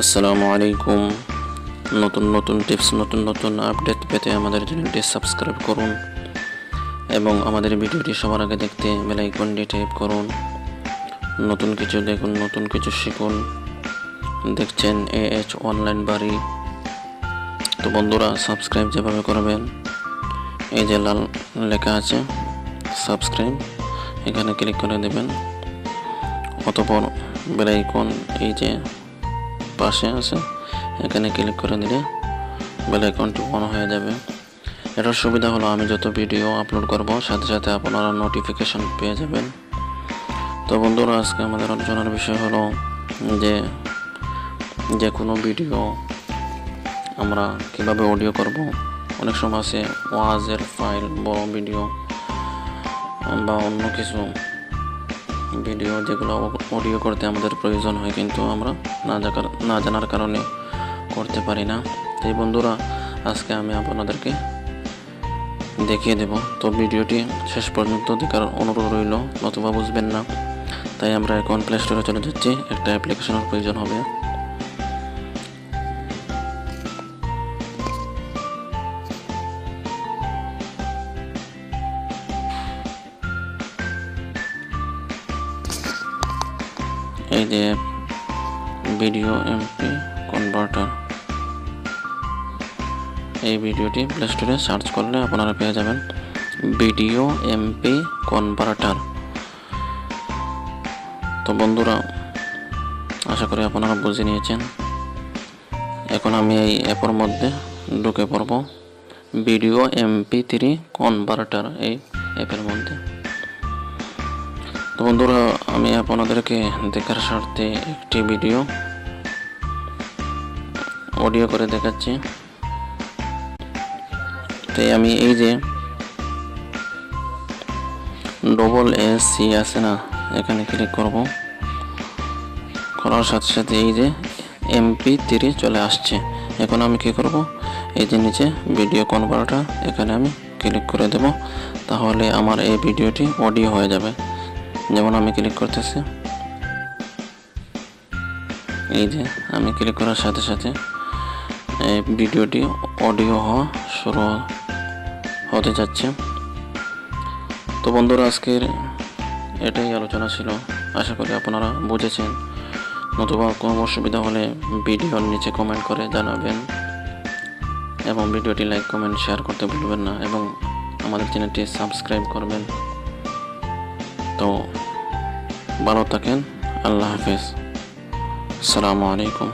আসসালামু আলাইকুম। নতুন নতুন টিপস, নতুন নতুন আপডেট পেতে আমাদের চ্যানেলটি সাবস্ক্রাইব করুন এবং আমাদের ভিডিওটি সবার আগে দেখতে বেল আইকনটি ট্যাপ করুন। নতুন কিছু দেখুন, নতুন কিছু শিখুন। দেখছেন অনলাইন বাড়ি। তো বন্ধুরা, সাবস্ক্রাইব যেভাবে করবেন, এই যে লাল লেখা আছে সাবস্ক্রাইব, এখানে ক্লিক করে দেবেন। অতঃপর বেল আইকন এই যে পাশে আছে, এখানে ক্লিক করে দিলে বেল আইকনটি অন হয়ে যাবে। এটার সুবিধা হলো আমি যত ভিডিও আপলোড করব সাথে সাথে আপনারা নোটিফিকেশন পেয়ে যাবেন। তো বন্ধুরা, আজকে আমাদের আলোচনার বিষয় হলো যে কোনো ভিডিও আমরা কিভাবে অডিও করব। অনেক সময় আছে ওয়াজের ফাইল, বড় ভিডিও বা অন্য কিছু ভিডিও যেগুলো অডিও করতে আমাদের প্রয়োজন হয়, কিন্তু আমরা না জানার কারণে করতে পারি না। এই বন্ধুরা, আজকে আমি আপনাদেরকে দেখিয়ে দেব। তো ভিডিওটি শেষ পর্যন্ত দেখার অনুরোধ রইল, নতুবা বুঝবেন না। তাই আমরা এখন প্লে স্টোরে চলে যাচ্ছি। একটা অ্যাপ্লিকেশনের প্রয়োজন হবে। এই যে ভিডিও এমপি কনভার্টার, এই ভিডিওটি প্লে স্টোরে সার্চ করলে আপনারা পেয়ে যাবেন ভিডিও এমপি কনভার্টার। তো বন্ধুরা, আশা করি আপনারা বুঝে নিয়েছেন। এখন আমি এই অ্যাপের মধ্যে ঢুকে পড়ব, ভিডিও MP3 কনভার্টার এই অ্যাপের মধ্যে। তো বন্ধুরা, আমি আপনাদেরকে দেখার স্বার্থে একটি ভিডিও অডিও করে দেখাচ্ছি। তাই আমি এই যে SC আছে না, এখানে ক্লিক করব। করার সাথে সাথে এই যে MP3 চলে আসছে। এখন আমি কি করব, এই যে নিচে ভিডিও কনভার্টার, এখানে আমি ক্লিক করে দেব। তাহলে আমার এই ভিডিওটি অডিও হয়ে যাবে। যেমন আমি ক্লিক করতেছি, এই যে আমি ক্লিক করার সাথে সাথে এই ভিডিওটি অডিও হওয়া শুরু হতে যাচ্ছে। তো বন্ধুরা, আজকের এটাই আলোচনা ছিল। আশা করি আপনারা বুঝেছেন। নতুবা কোনো অসুবিধা হলে ভিডিওর নিচে কমেন্ট করে জানাবেন এবং ভিডিওটি লাইক, কমেন্ট, শেয়ার করতে ভুলবেন না এবং আমাদের চ্যানেলটি সাবস্ক্রাইব করবেন। তো ভালো থাকেন। আল্লাহ হাফেজ। আসসালামু আলাইকুম।